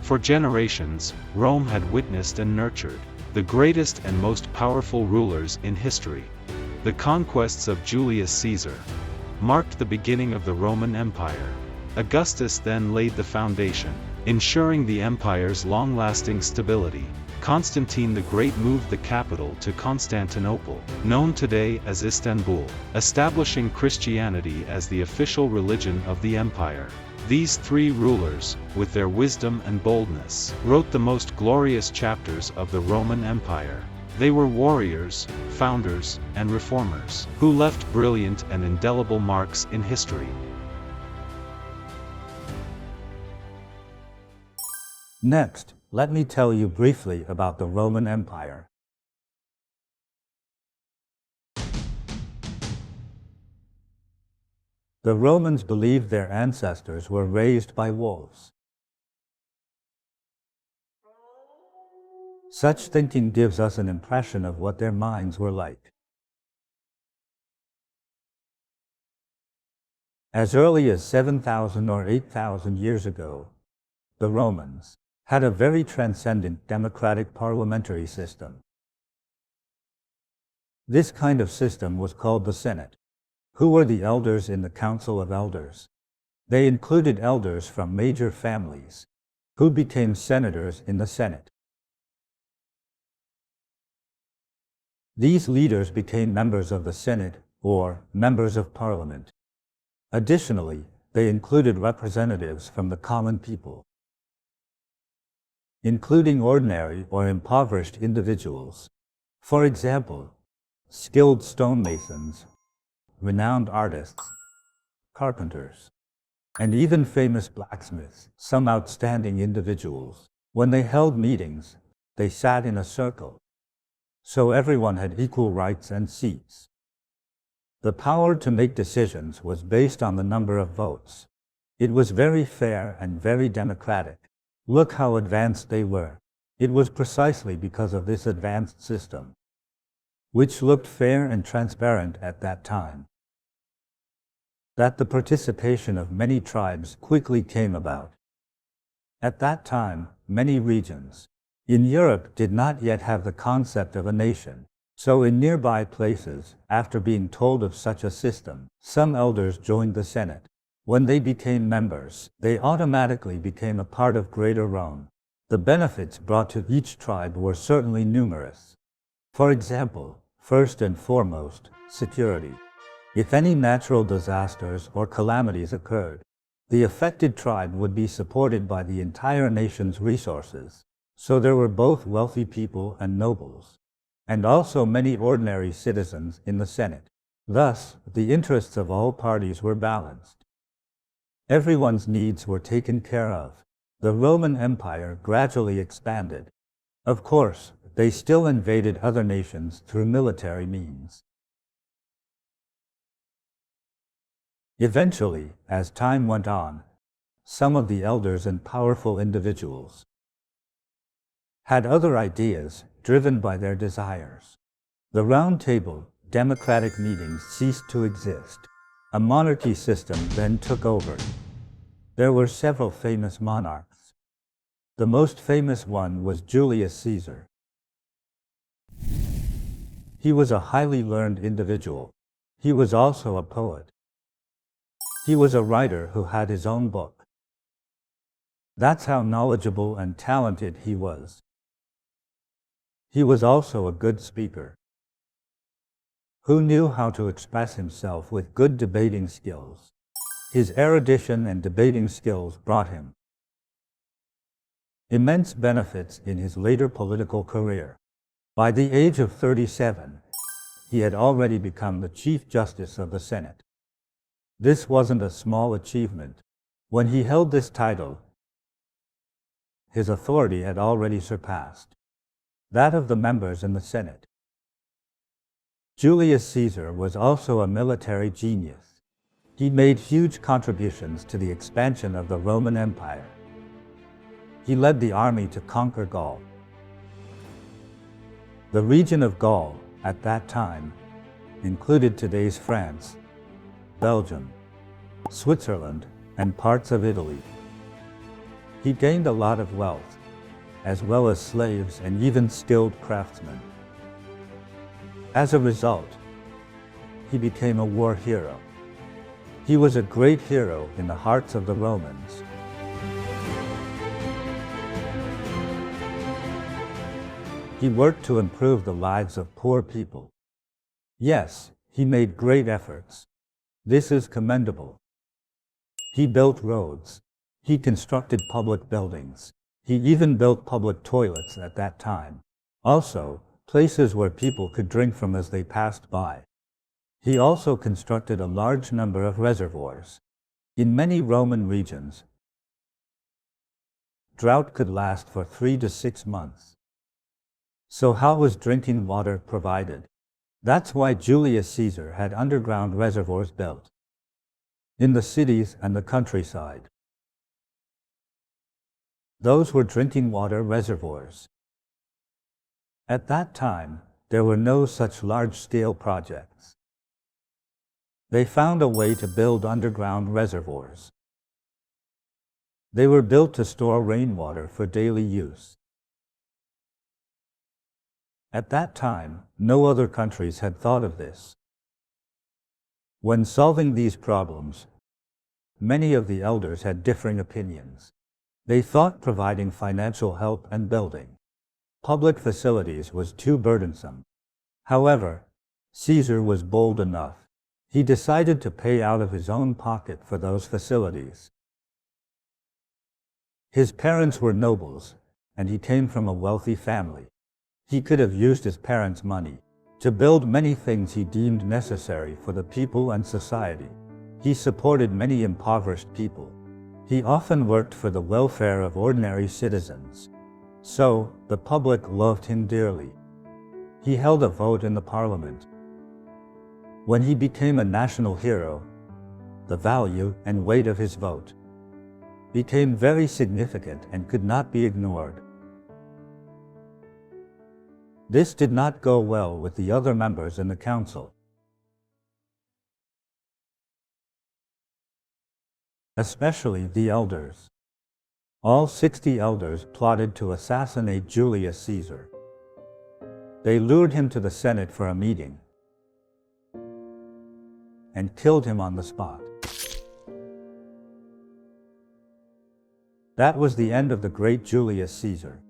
For generations, Rome had witnessed and nurtured the greatest and most powerful rulers in history. The conquests of Julius Caesar marked the beginning of the Roman Empire. Augustus then laid the foundation, ensuring the empire's long-lasting stability. Constantine the Great moved the capital to Constantinople, known today as Istanbul, establishing Christianity as the official religion of the empire. These three rulers, with their wisdom and boldness, wrote the most glorious chapters of the Roman Empire. They were warriors, founders, and reformers, who left brilliant and indelible marks in history. Next, let me tell you briefly about the Roman Empire. The Romans believed their ancestors were raised by wolves. Such thinking gives us an impression of what their minds were like. As early as 7,000 or 8,000 years ago, the Romans had a very transcendent democratic parliamentary system. This kind of system was called the Senate. Who were the elders in the Council of Elders? They included elders from major families, who became senators in the Senate. These leaders became members of the Senate, or members of Parliament. Additionally, they included representatives from the common people, including ordinary or impoverished individuals. For example, skilled stonemasons, renowned artists, carpenters, and even famous blacksmiths. Some outstanding individuals, when they held meetings, they sat in a circle, so everyone had equal rights and seats. The power to make decisions was based on the number of votes. It was very fair and very democratic. Look how advanced they were. It was precisely because of this advanced system, which looked fair and transparent at that time, that the participation of many tribes quickly came about. At that time, many regions in Europe did not yet have the concept of a nation. So in nearby places, after being told of such a system, some elders joined the Senate. When they became members, they automatically became a part of Greater Rome. The benefits brought to each tribe were certainly numerous. For example, first and foremost, security. If any natural disasters or calamities occurred, the affected tribe would be supported by the entire nation's resources. So there were both wealthy people and nobles, and also many ordinary citizens in the Senate. Thus, the interests of all parties were balanced. Everyone's needs were taken care of. The Roman Empire gradually expanded. Of course, they still invaded other nations through military means. Eventually, as time went on, some of the elders and powerful individuals had other ideas driven by their desires. The Round Table, democratic meetings ceased to exist. A monarchy system then took over. There were several famous monarchs. The most famous one was Julius Caesar. He was a highly learned individual. He was also a poet. He was a writer who had his own book. That's how knowledgeable and talented he was. He was also a good speaker, who knew how to express himself with good debating skills. His erudition and debating skills brought him immense benefits in his later political career. By the age of 37, he had already become the Chief Justice of the Senate. This wasn't a small achievement. When he held this title, his authority had already surpassed that of the members in the Senate. Julius Caesar was also a military genius. He made huge contributions to the expansion of the Roman Empire. He led the army to conquer Gaul. The region of Gaul, at that time, included today's France, Belgium, Switzerland, and parts of Italy. He gained a lot of wealth, as well as slaves and even skilled craftsmen. As a result, he became a war hero. He was a great hero in the hearts of the Romans. He worked to improve the lives of poor people. Yes, he made great efforts. This is commendable. He built roads. He constructed public buildings. He even built public toilets at that time. Also, places where people could drink from as they passed by. He also constructed a large number of reservoirs. In many Roman regions, drought could last for 3 to 6 months. So how was drinking water provided? That's why Julius Caesar had underground reservoirs built in the cities and the countryside. Those were drinking water reservoirs. At that time, there were no such large-scale projects. They found a way to build underground reservoirs. They were built to store rainwater for daily use. At that time, no other countries had thought of this. When solving these problems, many of the elders had differing opinions. They thought providing financial help and building public facilities was too burdensome. However, Caesar was bold enough. He decided to pay out of his own pocket for those facilities. His parents were nobles, and he came from a wealthy family. He could have used his parents' money to build many things he deemed necessary for the people and society. He supported many impoverished people. He often worked for the welfare of ordinary citizens. So, the public loved him dearly. He held a vote in the parliament. When he became a national hero, the value and weight of his vote became very significant and could not be ignored. This did not go well with the other members in the council, especially the elders. All 60 elders plotted to assassinate Julius Caesar. They lured him to the Senate for a meeting and killed him on the spot. That was the end of the great Julius Caesar.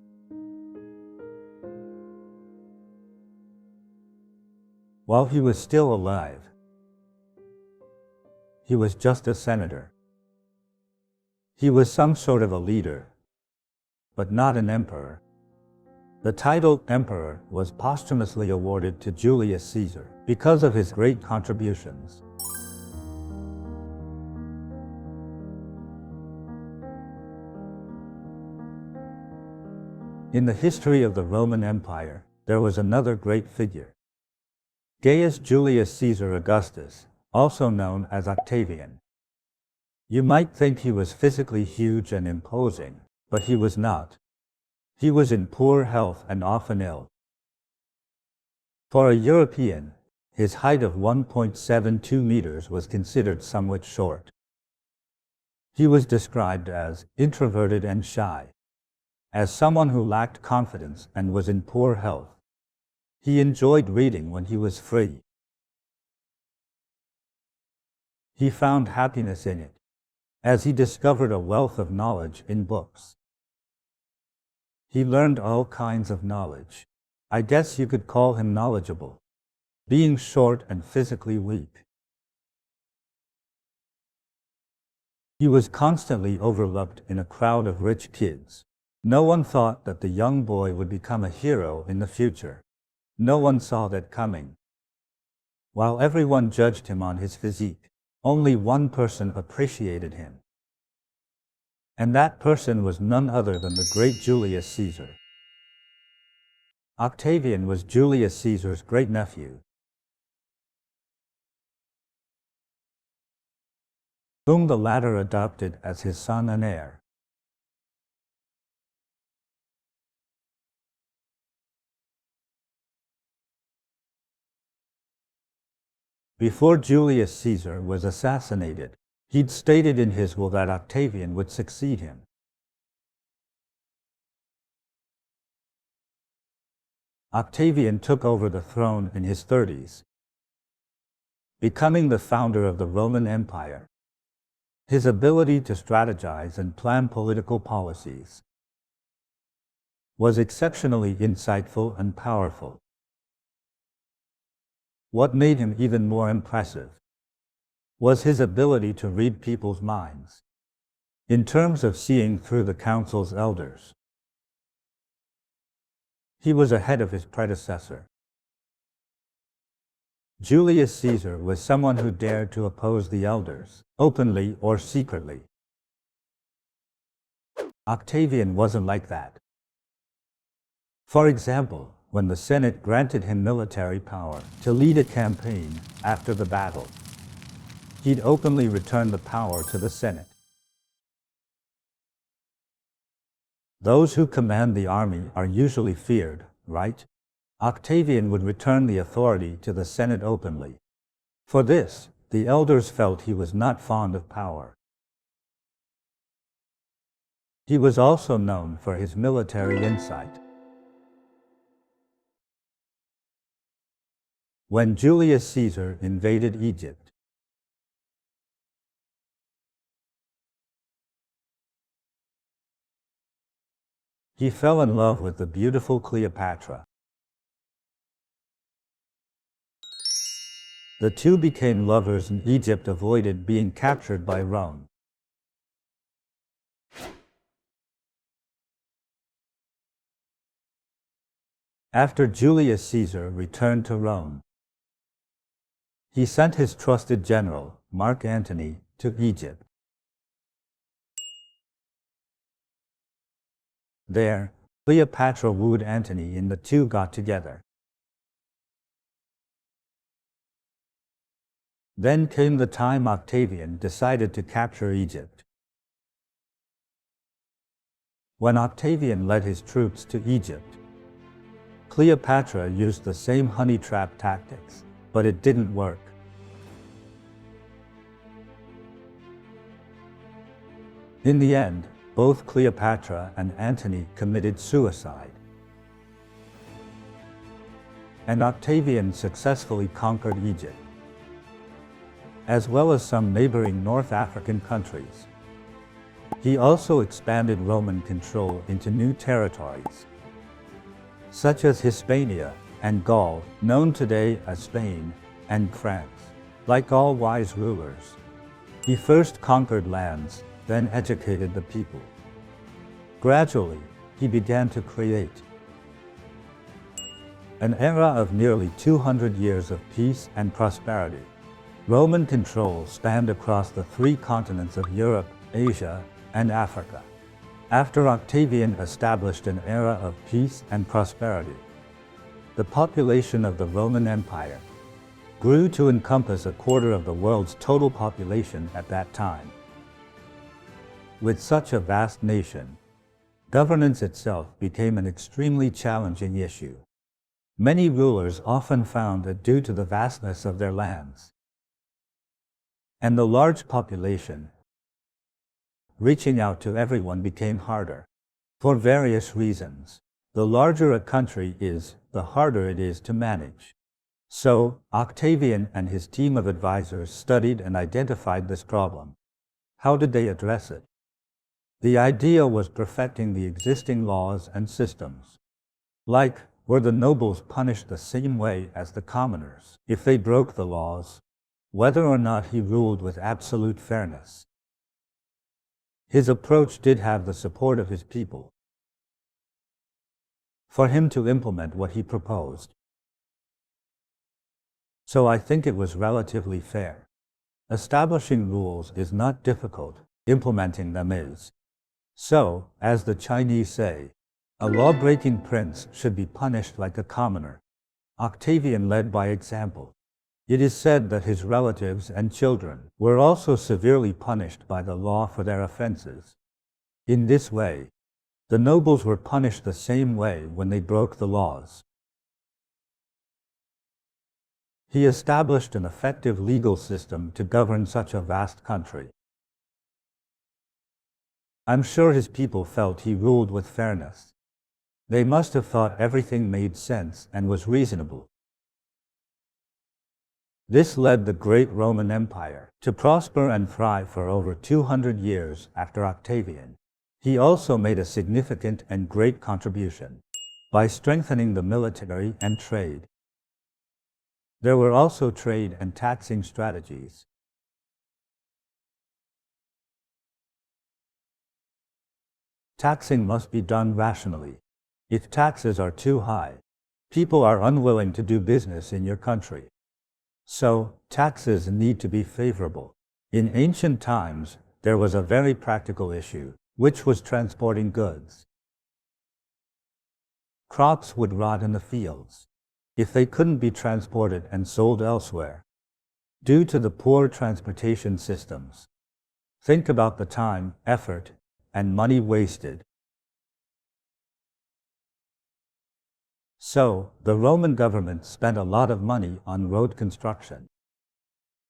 While he was still alive, he was just a senator. He was some sort of a leader, but not an emperor. The title emperor was posthumously awarded to Julius Caesar because of his great contributions. In the history of the Roman Empire, there was another great figure. Gaius Julius Caesar Augustus, also known as Octavian. You might think he was physically huge and imposing, but he was not. He was in poor health and often ill. For a European, his height of 1.72 meters was considered somewhat short. He was described as introverted and shy, as someone who lacked confidence and was in poor health. He enjoyed reading when he was free. He found happiness in it, as he discovered a wealth of knowledge in books. He learned all kinds of knowledge. I guess you could call him knowledgeable, being short and physically weak. He was constantly overlooked in a crowd of rich kids. No one thought that the young boy would become a hero in the future. No one saw that coming. While everyone judged him on his physique, only one person appreciated him. And that person was none other than the great Julius Caesar. Octavian was Julius Caesar's great-nephew, whom the latter adopted as his son and heir. Before Julius Caesar was assassinated, he'd stated in his will that Octavian would succeed him. Octavian took over the throne in his 30s, becoming the founder of the Roman Empire. His ability to strategize and plan political policies was exceptionally insightful and powerful. What made him even more impressive was his ability to read people's minds in terms of seeing through the council's elders. He was ahead of his predecessor. Julius Caesar was someone who dared to oppose the elders, openly or secretly. Octavian wasn't like that. For example, when the Senate granted him military power to lead a campaign after the battle, he'd openly return the power to the Senate. Those who command the army are usually feared, right? Octavian would return the authority to the Senate openly. For this, the elders felt he was not fond of power. He was also known for his military insight. When Julius Caesar invaded Egypt, he fell in love with the beautiful Cleopatra. The two became lovers and Egypt avoided being captured by Rome. After Julius Caesar returned to Rome, he sent his trusted general, Mark Antony, to Egypt. There, Cleopatra wooed Antony and the two got together. Then came the time Octavian decided to capture Egypt. When Octavian led his troops to Egypt, Cleopatra used the same honey trap tactics, but it didn't work. In the end, both Cleopatra and Antony committed suicide, and Octavian successfully conquered Egypt, as well as some neighboring North African countries. He also expanded Roman control into new territories, such as Hispania and Gaul, known today as Spain and France. Like all wise rulers, he first conquered lands, then educated the people. Gradually, he began to create an era of nearly 200 years of peace and prosperity. Roman control spanned across the three continents of Europe, Asia, and Africa. After Octavian established an era of peace and prosperity, the population of the Roman Empire grew to encompass a quarter of the world's total population at that time. With such a vast nation, governance itself became an extremely challenging issue. Many rulers often found that due to the vastness of their lands and the large population, reaching out to everyone became harder. For various reasons, the larger a country is, the harder it is to manage. So, Octavian and his team of advisors studied and identified this problem. How did they address it? The idea was perfecting the existing laws and systems. Like, were the nobles punished the same way as the commoners if they broke the laws, whether or not he ruled with absolute fairness? His approach did have the support of his people for him to implement what he proposed. So I think it was relatively fair. Establishing rules is not difficult, implementing them is. So, as the Chinese say, a law-breaking prince should be punished like a commoner. Octavian led by example. It is said that his relatives and children were also severely punished by the law for their offenses. In this way, the nobles were punished the same way when they broke the laws. He established an effective legal system to govern such a vast country. I'm sure his people felt he ruled with fairness. They must have thought everything made sense and was reasonable. This led the great Roman Empire to prosper and thrive for over 200 years after Octavian. He also made a significant and great contribution by strengthening the military and trade. There were also trade and taxing strategies. Taxing must be done rationally. If taxes are too high, people are unwilling to do business in your country. So, taxes need to be favorable. In ancient times, there was a very practical issue, which was transporting goods. Crops would rot in the fields if they couldn't be transported and sold elsewhere, due to the poor transportation systems. Think about the time, effort, and money wasted. So, the Roman government spent a lot of money on road construction.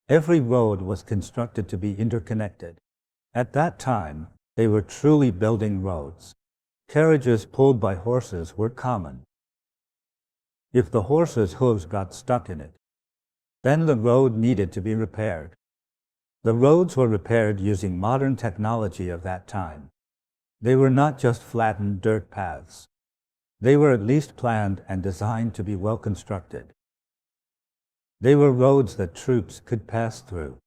Every road was constructed to be interconnected. At that time, they were truly building roads. Carriages pulled by horses were common. If the horse's hooves got stuck in it, then the road needed to be repaired. The roads were repaired using modern technology of that time. They were not just flattened dirt paths. They were at least planned and designed to be well constructed. They were roads that troops could pass through.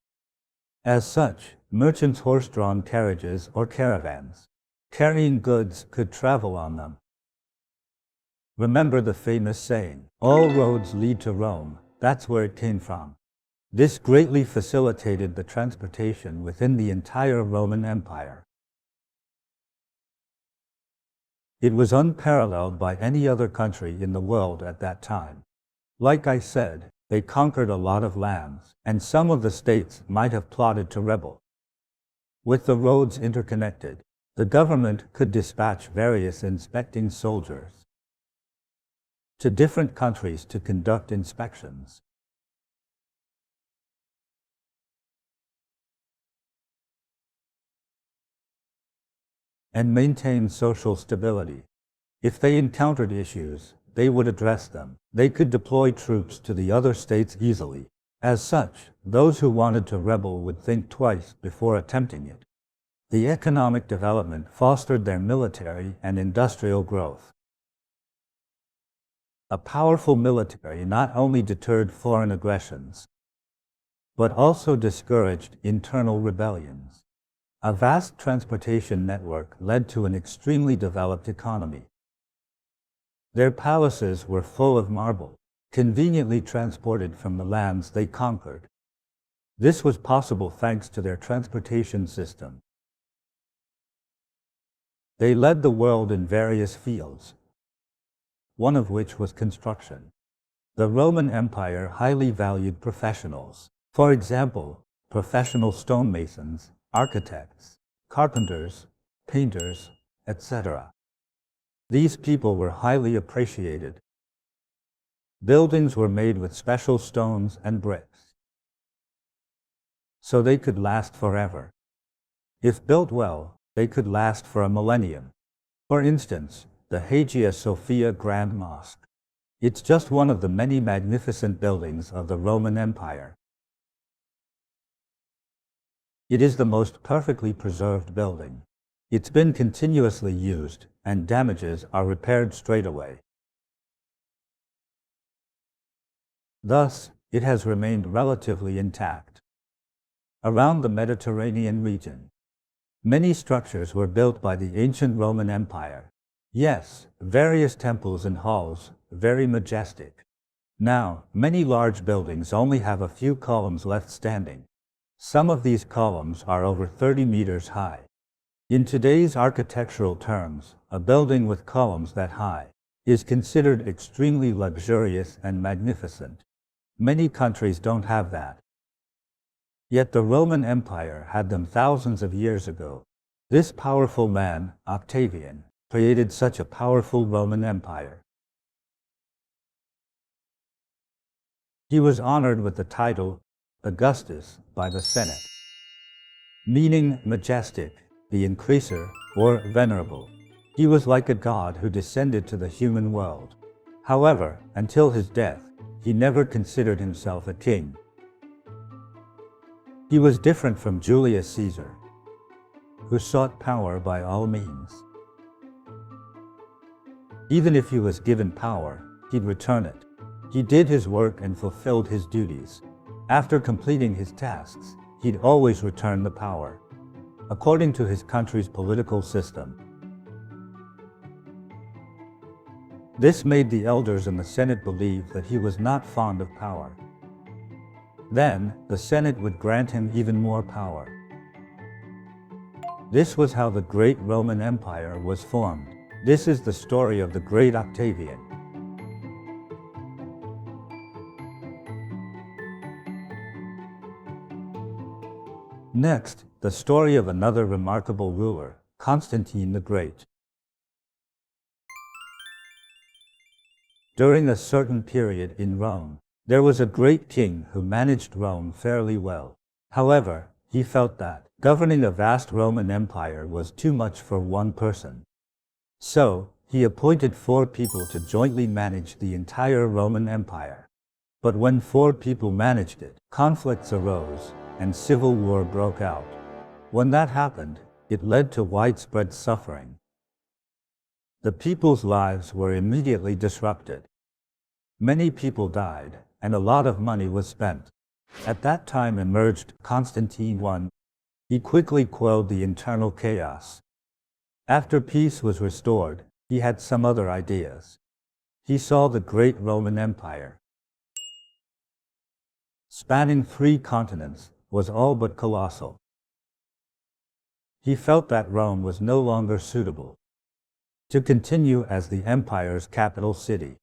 As such, merchants' horse-drawn carriages or caravans, carrying goods, could travel on them. Remember the famous saying, "All roads lead to Rome." That's where it came from. This greatly facilitated the transportation within the entire Roman Empire. It was unparalleled by any other country in the world at that time. Like I said, they conquered a lot of lands, and some of the states might have plotted to rebel. With the roads interconnected, the government could dispatch various inspecting soldiers to different countries to conduct inspections. And maintain social stability. If they encountered issues, they would address them. They could deploy troops to the other states easily. As such, those who wanted to rebel would think twice before attempting it. The economic development fostered their military and industrial growth. A powerful military not only deterred foreign aggressions, but also discouraged internal rebellions. A vast transportation network led to an extremely developed economy. Their palaces were full of marble, conveniently transported from the lands they conquered. This was possible thanks to their transportation system. They led the world in various fields, one of which was construction. The Roman Empire highly valued professionals. For example, professional stonemasons, architects, carpenters, painters, etc. These people were highly appreciated. Buildings were made with special stones and bricks, so they could last forever. If built well, they could last for a millennium. For instance, the Hagia Sophia Grand Mosque. It's just one of the many magnificent buildings of the Roman Empire. It is the most perfectly preserved building. It's been continuously used, and damages are repaired straight away. Thus, it has remained relatively intact. Around the Mediterranean region, many structures were built by the ancient Roman Empire. Yes, various temples and halls, very majestic. Now, many large buildings only have a few columns left standing. Some of these columns are over 30 meters high. In today's architectural terms, a building with columns that high is considered extremely luxurious and magnificent. Many countries don't have that. Yet the Roman Empire had them thousands of years ago. This powerful man, Octavian, created such a powerful Roman Empire. He was honored with the title Augustus by the Senate, meaning majestic, the increaser, or venerable. He was like a god who descended to the human world. However, until his death, he never considered himself a king. He was different from Julius Caesar, who sought power by all means. Even if he was given power, he'd return it. He did his work and fulfilled his duties. After completing his tasks, he'd always return the power, according to his country's political system. This made the elders in the Senate believe that he was not fond of power. Then, the Senate would grant him even more power. This was how the great Roman Empire was formed. This is the story of the great Octavian. Next, the story of another remarkable ruler, Constantine the Great. During a certain period in Rome, there was a great king who managed Rome fairly well. However, he felt that governing a vast Roman Empire was too much for one person. So, he appointed 4 people to jointly manage the entire Roman Empire. But when 4 people managed it, conflicts arose, and civil war broke out. When that happened, it led to widespread suffering. The people's lives were immediately disrupted. Many people died, and a lot of money was spent. At that time emerged Constantine I. He quickly quelled the internal chaos. After peace was restored, he had some other ideas. He saw the great Roman Empire, spanning 3 continents, was all but colossal. He felt that Rome was no longer suitable to continue as the empire's capital city.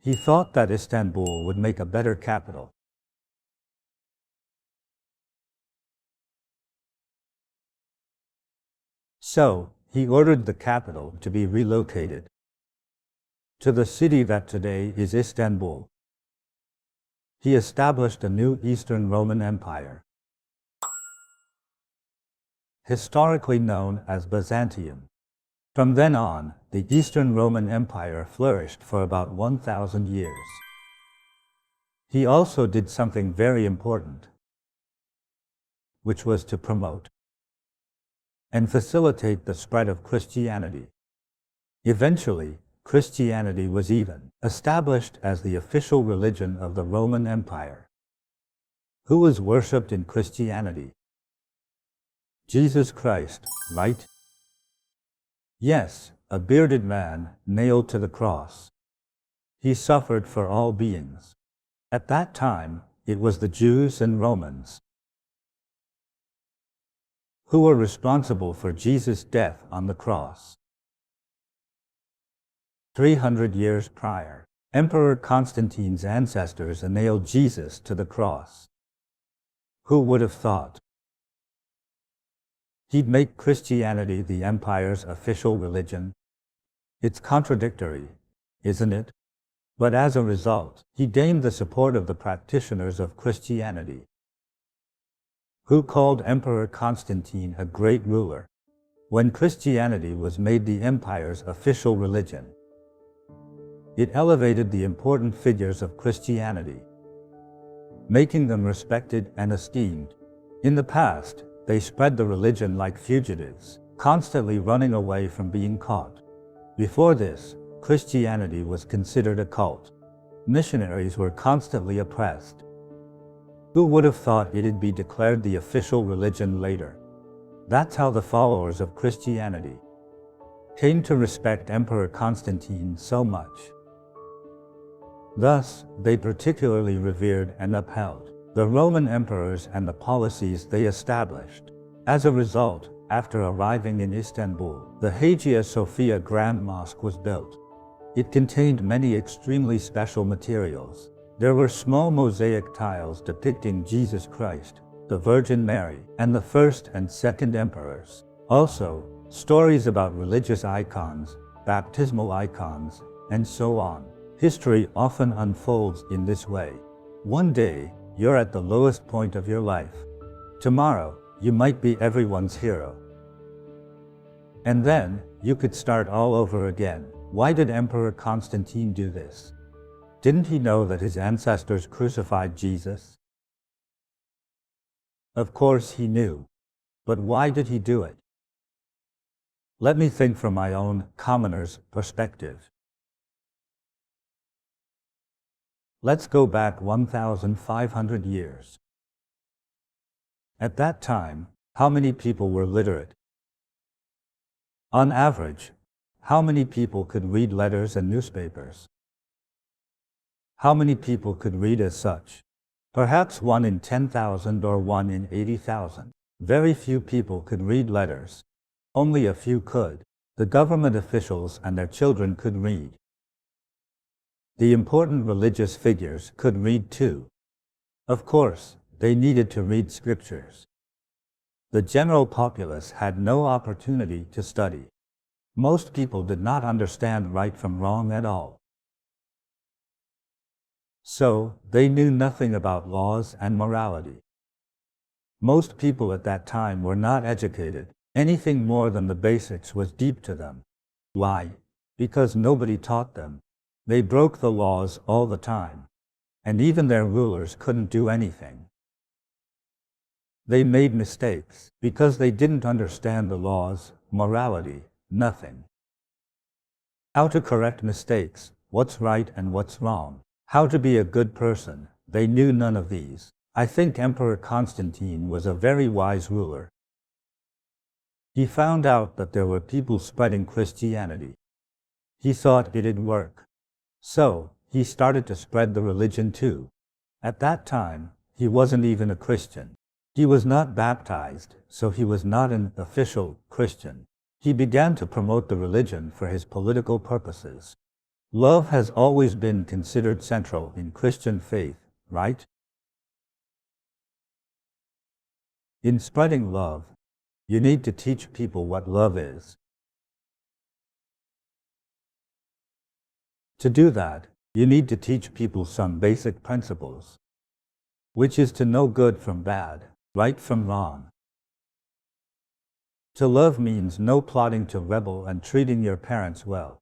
He thought that Istanbul would make a better capital. So, he ordered the capital to be relocated to the city that today is Istanbul. He established a new Eastern Roman Empire, historically known as Byzantium. From then on, the Eastern Roman Empire flourished for about 1,000 years. He also did something very important, which was to promote and facilitate the spread of Christianity. Eventually, Christianity was even established as the official religion of the Roman Empire. Who was worshipped in Christianity? Jesus Christ, right? Yes, a bearded man nailed to the cross. He suffered for all beings. At that time, it was the Jews and Romans who were responsible for Jesus' death on the cross. 300 years prior, Emperor Constantine's ancestors nailed Jesus to the cross. Who would have thought he'd make Christianity the empire's official religion? It's contradictory, isn't it? But as a result, he gained the support of the practitioners of Christianity, who called Emperor Constantine a great ruler. When Christianity was made the empire's official religion, it elevated the important figures of Christianity, making them respected and esteemed. In the past, they spread the religion like fugitives, constantly running away from being caught. Before this, Christianity was considered a cult. Missionaries were constantly oppressed. Who would have thought it'd be declared the official religion later? That's how the followers of Christianity came to respect Emperor Constantine so much. Thus, they particularly revered and upheld the Roman emperors and the policies they established. As a result, after arriving in Istanbul, the Hagia Sophia Grand Mosque was built. It contained many extremely special materials. There were small mosaic tiles depicting Jesus Christ, the Virgin Mary, and the first and second emperors. Also, stories about religious icons, baptismal icons, and so on. History often unfolds in this way. One day, you're at the lowest point of your life. Tomorrow, you might be everyone's hero. And then, you could start all over again. Why did Emperor Constantine do this? Didn't he know that his ancestors crucified Jesus? Of course he knew. But why did he do it? Let me think from my own commoner's perspective. Let's go back 1,500 years. At that time, how many people were literate? On average, how many people could read letters and newspapers? How many people could read as such? Perhaps 1 in 10,000 or 1 in 80,000. Very few people could read letters. Only a few could. The government officials and their children could read. The important religious figures could read too. Of course, they needed to read scriptures. The general populace had no opportunity to study. Most people did not understand right from wrong at all. So, they knew nothing about laws and morality. Most people at that time were not educated. Anything more than the basics was deep to them. Why? Because nobody taught them. They broke the laws all the time. And even their rulers couldn't do anything. They made mistakes because they didn't understand the laws, morality, nothing. How to correct mistakes, what's right and what's wrong. How to be a good person, they knew none of these. I think Emperor Constantine was a very wise ruler. He found out that there were people spreading Christianity. He thought it'd work. So, he started to spread the religion too. At that time, he wasn't even a Christian. He was not baptized, so he was not an official Christian. He began to promote the religion for his political purposes. Love has always been considered central in Christian faith, right? In spreading love, you need to teach people what love is. To do that, you need to teach people some basic principles, which is to know good from bad, right from wrong. To love means no plotting to rebel and treating your parents well.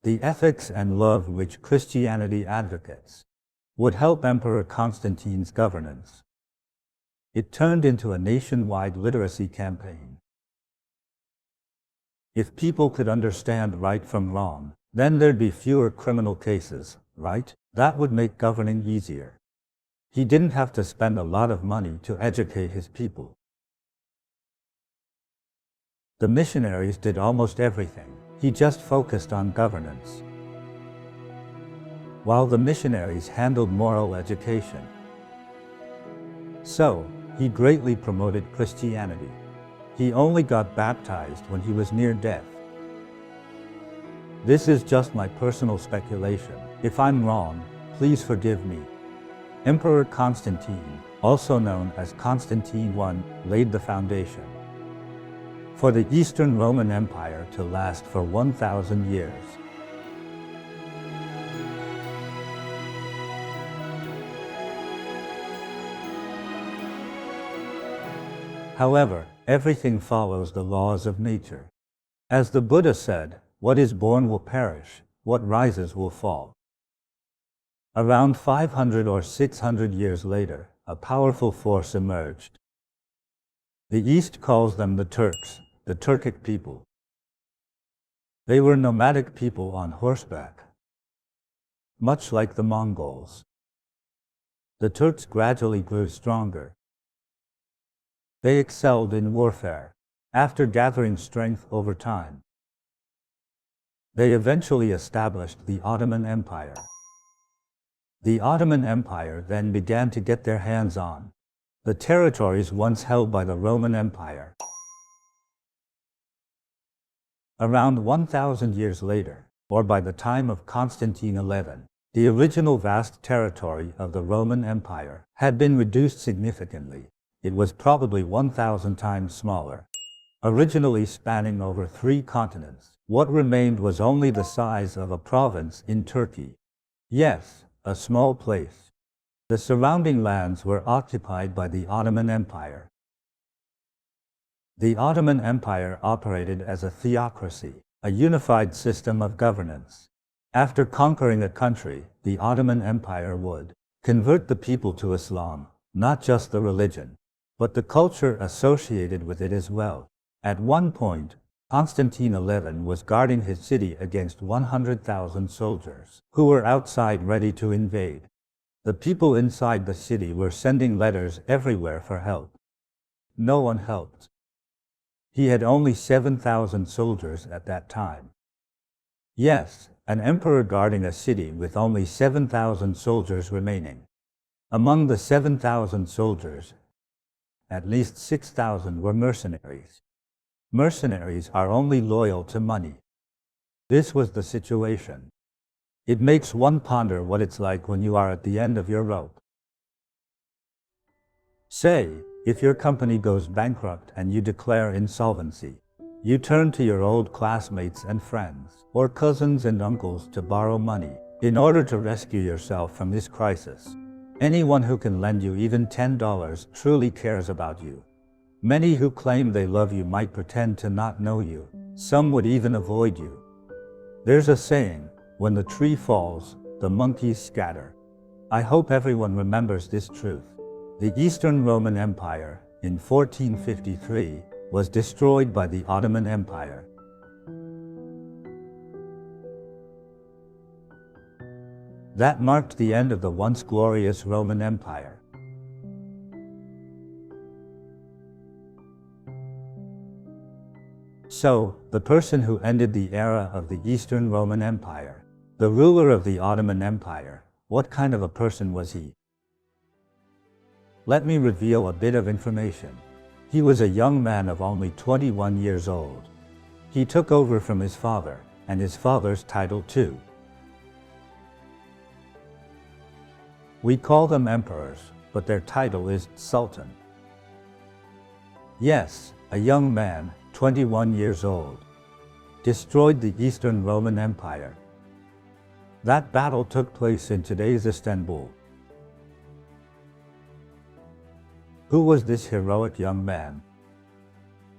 The ethics and love which Christianity advocates would help Emperor Constantine's governance. It turned into a nationwide literacy campaign. If people could understand right from wrong, then there'd be fewer criminal cases, right? That would make governing easier. He didn't have to spend a lot of money to educate his people. The missionaries did almost everything. He just focused on governance. While the missionaries handled moral education. So, he greatly promoted Christianity. He only got baptized when he was near death. This is just my personal speculation. If I'm wrong, please forgive me. Emperor Constantine, also known as Constantine I, laid the foundation for the Eastern Roman Empire to last for 1,000 years. However, everything follows the laws of nature. As the Buddha said, what is born will perish, what rises will fall. Around 500 or 600 years later, a powerful force emerged. The East calls them the Turks, the Turkic people. They were nomadic people on horseback, much like the Mongols. The Turks gradually grew stronger. They excelled in warfare, after gathering strength over time. They eventually established the Ottoman Empire. The Ottoman Empire then began to get their hands on the territories once held by the Roman Empire. Around 1,000 years later, or by the time of Constantine XI, the original vast territory of the Roman Empire had been reduced significantly. It was probably 1,000 times smaller, originally spanning over 3 continents. What remained was only the size of a province in Turkey. Yes, a small place. The surrounding lands were occupied by the Ottoman Empire. The Ottoman Empire operated as a theocracy, a unified system of governance. After conquering a country, the Ottoman Empire would convert the people to Islam, not just the religion, but the culture associated with it as well. At one point, Constantine the Great was guarding his city against 100,000 soldiers, who were outside ready to invade. The people inside the city were sending letters everywhere for help. No one helped. He had only 7,000 soldiers at that time. Yes, an emperor guarding a city with only 7,000 soldiers remaining. Among the 7,000 soldiers, at least 6,000 were mercenaries. Mercenaries are only loyal to money. This was the situation. It makes one ponder what it's like when you are at the end of your rope. Say, if your company goes bankrupt and you declare insolvency, you turn to your old classmates and friends, or cousins and uncles to borrow money in order to rescue yourself from this crisis. Anyone who can lend you even $10 truly cares about you. Many who claim they love you might pretend to not know you. Some would even avoid you. There's a saying, when the tree falls, the monkeys scatter. I hope everyone remembers this truth. The Eastern Roman Empire, in 1453, was destroyed by the Ottoman Empire. That marked the end of the once glorious Roman Empire. So, the person who ended the era of the Eastern Roman Empire, the ruler of the Ottoman Empire, what kind of a person was he? Let me reveal a bit of information. He was a young man of only 21 years old. He took over from his father, and his father's title too. We call them emperors, but their title is Sultan. Yes, a young man, 21 years old, destroyed the Eastern Roman Empire. That battle took place in today's Istanbul. Who was this heroic young man?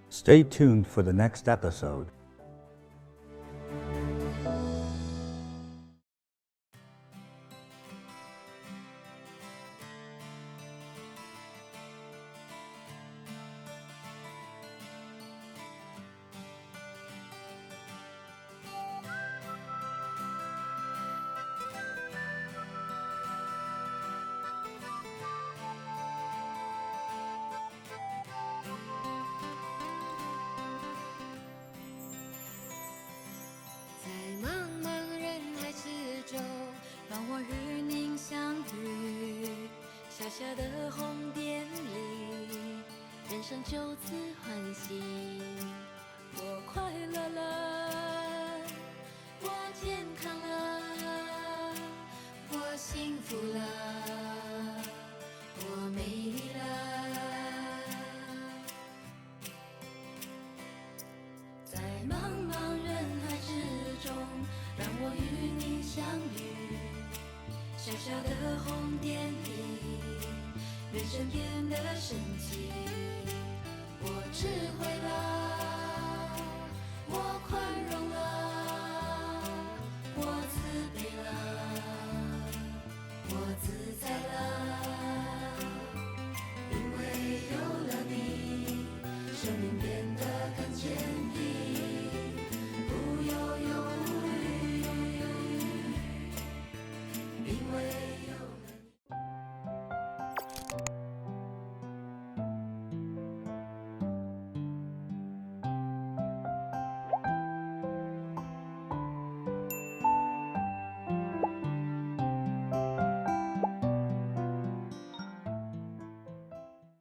Stay tuned for the next episode.小小的红点里，人生就此欢喜。我快乐了，我健康了，我幸福了，我美丽了。在茫茫人海之中，让我与你相遇。小小的红点里，人生变得神奇。我只会